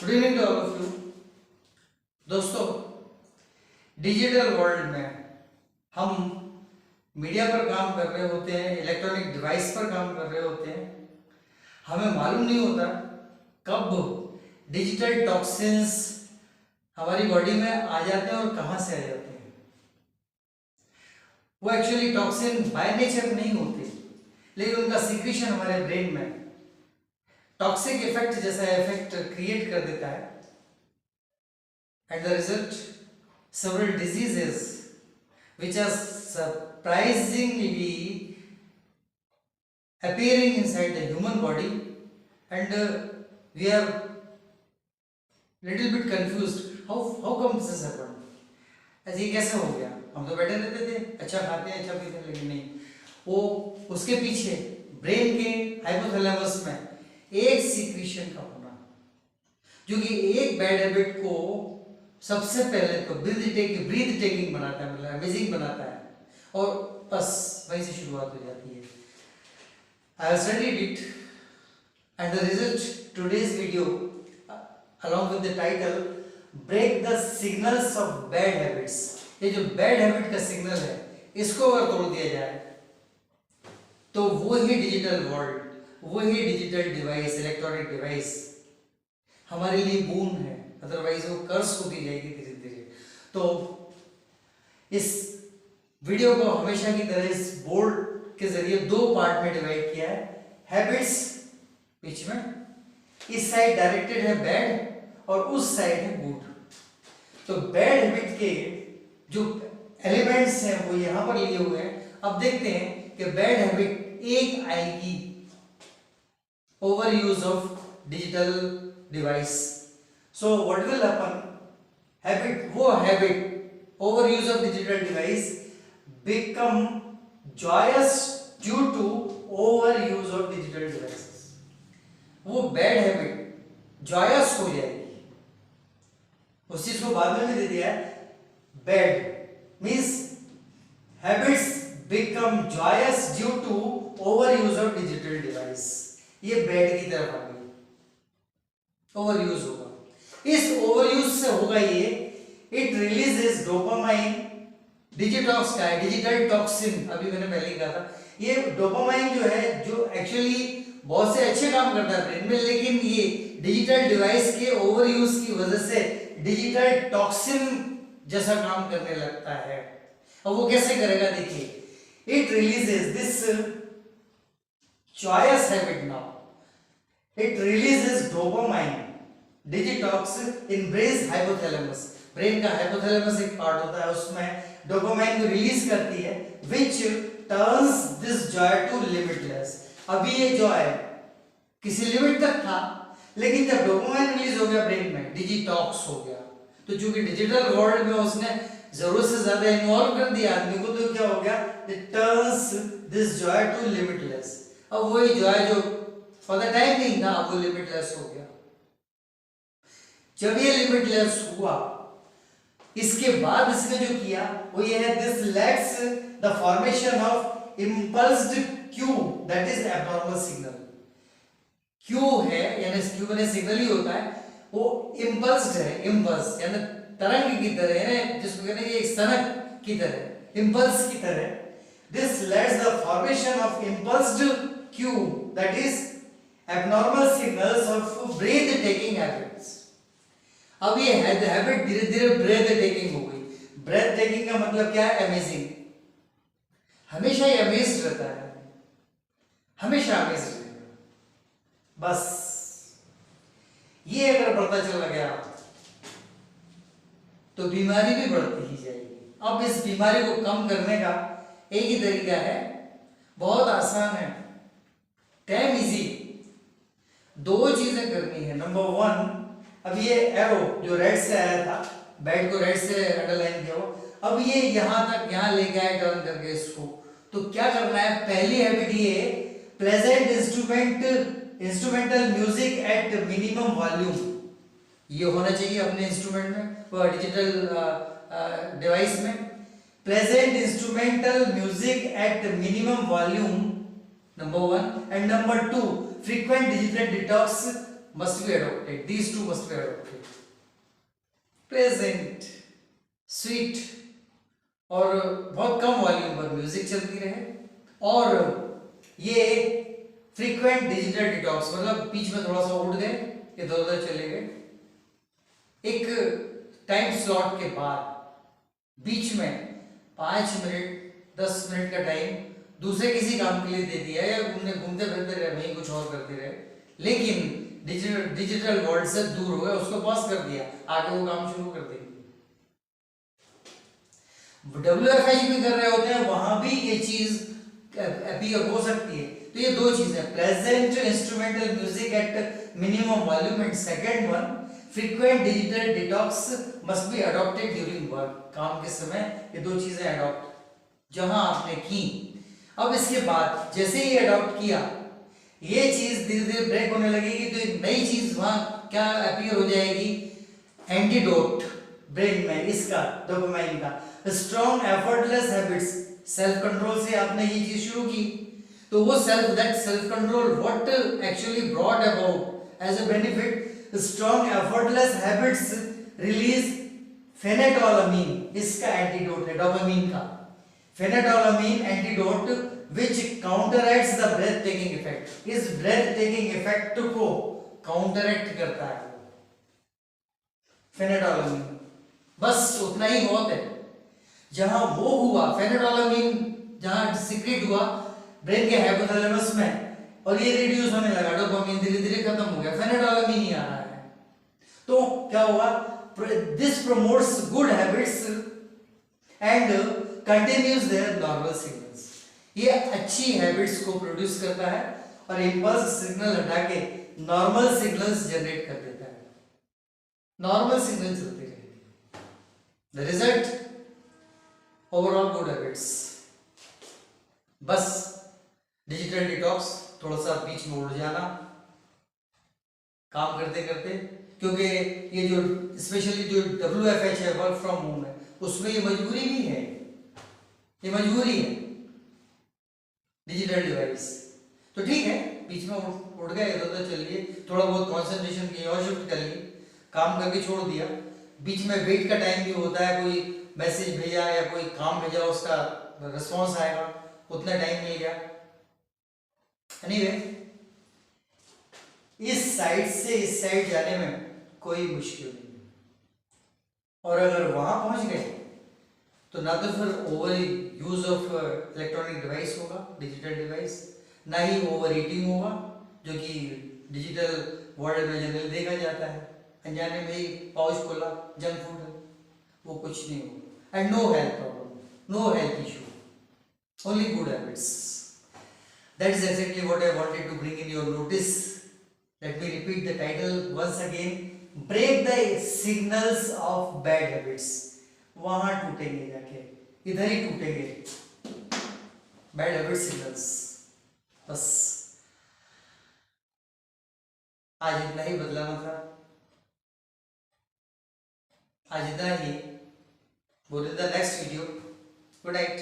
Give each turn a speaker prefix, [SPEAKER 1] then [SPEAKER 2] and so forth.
[SPEAKER 1] Good evening to all of you. दोस्तों, digital world में हम मीडिया पर काम कर रहे होते हैं, इलेक्ट्रॉनिक डिवाइस पर काम कर रहे होते हैं। हमें मालूम नहीं होता कब डिजिटल टॉक्सिन्स हमारी बॉडी में आ जाते हैं और कहाँ से आ जाते हैं। वो एक्चुअली टॉक्सिन बाय नेचर नहीं होते, लेकिन उनका सीक्रेशन हमारे ब्रेन में टॉक्सिक इफेक्ट जैसा इफेक्ट क्रिएट कर देता है। At the result several diseases which are surprisingly appearing inside the human body, and we are little bit confused how come this has happened। ऐसे ये कैसे हो गया? हम तो बैठे रहते थे, अच्छा खाते हैं, अच्छा पीते हैं, लेकिन नहीं, वो उसके पीछे ब्रेन के हाइपोथैलेमस में एक सीक्रेशन का होना, जो कि एक बैड हैबिट को सबसे पहले तो ब्रीथ टेकिंग बनाता है, मतलब अमेजिंग बनाता है, और बस वहीं से शुरुआत हो जाती है। I have studied it and the result today's video along with the title break the signals of bad habits. ये जो बैड हैबिट का सिग्नल है, इसको अगर तोड़ दिया जाए तो वो ही डिजिटल वर्ल्ड, वो ही डिजिटल डिवाइस, इलेक्ट्रॉनिक डिवाइस हमारे लिए बून है, अदरवाइज वो कर्स होती जाएगी धीरे धीरे। तो इस वीडियो को हमेशा की तरह इस बोर्ड के जरिए दो पार्ट में डिवाइड किया है। हैबिट्स बीच में, इस साइड डायरेक्टेड है बैड और उस साइड है गुड। तो बैड हैबिट के जो एलिमेंट्स हैं वो यहां पर लिए हुए हैं। अब देखते हैं कि बैड हैबिट एक आएगी over use of digital device. So what will happen? Habit overuse of digital device become joyous due to overuse of digital devices। वो bad habit joyous हो जाएगी। उस चीज को बाद में भी दे दिया है, bad means habits become joyous due to overuse of digital device। ये bad की तरफ आ गई, overuse होगा। इस ओवरयूज से होगा ये, इट रिलीजेस डोपामाइन, डिजिटॉक्स का है, डिजिटल टॉक्सिन, अभी मैंने पहले ही कहा था। ये डोपामाइन जो है, जो एक्चुअली बहुत से अच्छे काम करता है ब्रेन में, लेकिन ये डिजिटल डिवाइस के ओवरयूज की वजह से डिजिटल टॉक्सिन जैसा काम करने लगता है। और वो कैसे करेगा, देखिए, it releases this choice habit now, it releases dopamine detox in brain hypothalamus. Brain का हाइपोथैलेमस एक पार्ट होता है, उसमें डोपामाइन को रिलीज करती है, which turns this joy to limitless. अभी ये जॉय किसी लिमिट तक था, लेकिन जब डोपामाइन रिलीज हो गया ब्रेन में, डिजिटॉक्स हो गया, तो चूंकि डिजिटल वर्ल्ड में उसने जरूरत से ज्यादा इन्वॉल्व कर दिया आदमी को, तो क्या हो गया, it turns this joy to limitless. अब वही जॉय जो फॉर द टाइम नहीं था, अब वो लिमिटलेस हो गया। जब ये लिमिटलेस हुआ, इसके बाद इसने जो किया वो ये है, this lets the formation of impulsed cue, that is abnormal signal. Cue है, यानी क्यू में सिग्नल ही होता है, वो इंपल्स्ड है, इंपल्स यानी तरंग की तरह, यानी जिसको कहते हैं एक सनक की तरह, इंपल्स की तरह। This lets the formation of impulsed cue, that is abnormal signals of breath taking habits. अब ये हैबिट धीरे धीरे ब्रेथ टेकिंग हो गई। ब्रेथ टेकिंग का मतलब क्या है, अमेजिंग। हमेशा ये अमेज रहता है, हमेशा अमेज रहेगा। बस ये अगर बढ़ता चला गया तो बीमारी भी बढ़ती ही जाएगी। अब इस बीमारी को कम करने का एक ही तरीका है, बहुत आसान है, टाइम इजी। दो चीजें करनी है। नंबर वन, अब ये एरो जो रेड से आया था, बैड को रेड से अंडरलाइन किया हो, अब ये यहां तक, यहां लेके आए टर्न करके इसको, तो क्या करना है, पहली हैबिट ये, pleasant instrumental music at minimum volume. ये होना चाहिए अपने इंस्ट्रूमेंट में, डिजिटल डिवाइस में, pleasant instrumental music at minimum volume, number one. And number two, frequent digital detox must be adopted. These two must be adopted. Pleasant, sweet और बहुत कम volume पर music चलती रहे, और ये फ्रीक्वेंट डिजिटल डिटॉक्स, मतलब बीच में थोड़ा सा उठ गए, इधर उधर चले गए, एक टाइम स्लॉट के बाद बीच में 5 मिनट 10 मिनट का टाइम दूसरे किसी काम के लिए दे दिया, या घूमते फिरते रहे, वहीं कुछ और करते रहे, लेकिन डिजिटल वर्ल्ड से दूर हो गए, उसको पॉज कर दिया, आगे वो काम शुरू कर देंगे। WFH में कर रहे होते हैं, वहां भी ये चीज अपीयर हो सकती है। तो ये दो चीजें, present instrumental music at minimum volume, and second one frequent digital detox must be adopted during work. काम के समय ये दो चीजें अडॉप्ट जहां आपने की, अब इसके बाद जैसे ही अडॉप्ट किया, ये चीज धीरे धीरे ब्रेक होने लगेगी, तो एक नई चीज वहां क्या अपीयर हो जाएगी, एंटीडोट ब्रेन में इसका, डोपामाइन का। Strong effortless habits, self control से आपने ये चीज शुरू की, तो वो self control what actually brought about as a benefit, strong effortless habits release phentolamine, इसका एंटीडोट है डोपामाइन का। Phentolamine antidote which counteracts the breath taking effect, इस breath taking effect को counteract करता है फेनेटोलामीन। बस उतना ही बहुत है। जहां वो हुआ फेनेटोलामीन, जहां सिक्रेट हुआ ब्रेन के हाइपोथैलेमस में, और ये रिड्यूस होने लगा, डोपामाइन धीरे धीरे खत्म हो गया, फेनेटोलामीन ही आ रहा है। तो क्या हुआ, this promotes good habits and continues there normal signals, ये अच्छी हैबिट्स को प्रोड्यूस करता है और इंपल्स सिग्नल हटा के नॉर्मल सिग्नल्स जनरेट कर देता है, नॉर्मल सिग्नल चलते रहते हैं। The result overall good habits. बस डिजिटल डिटॉक्स, थोड़ा सा बीच में उड़ जाना काम करते करते, क्योंकि ये जो स्पेशली जो WFH है, वर्क फ्रॉम होम है, उसमें ये मजबूरी भी है, ये मजबूरी है डिजिटल डिवाइस। तो ठीक है, बीच में उड़ गए, इधर उधर चलिए, थोड़ा बहुत कंसंट्रेशन किया और शिफ्ट कर लिए, काम करके छोड़ दिया, बीच में वेट का टाइम भी होता है, कोई मैसेज भेजा या कोई काम भेजा, उसका रिस्पॉन्स आएगा, उतना टाइम मिल गया। एनीवे, इस साइड से इस साइड जाने में कोई मुश्किल नहीं, और अगर वहां पहुंच गए तो ना तो फिर over use of electronic device होगा, डिजिटल डिवाइस, ना ही ओवर ईटिंग होगा, जो कि डिजिटल वर्ल्ड में जनरली देखा जाता है, अनजाने में ही पाउच खोला, जंक फूड है, वो कुछ नहीं होगा, and no health problem, no health issue, only good habits. That is exactly what I wanted to bring in your notice. Let me repeat the title once again, break the signals of bad habits. वहां टूटेंगे जाके, इधर ही टूटेंगे bad habit signals. बस आज इतना ही बदलाना था, आज इतना ही। वो the next video. Good night.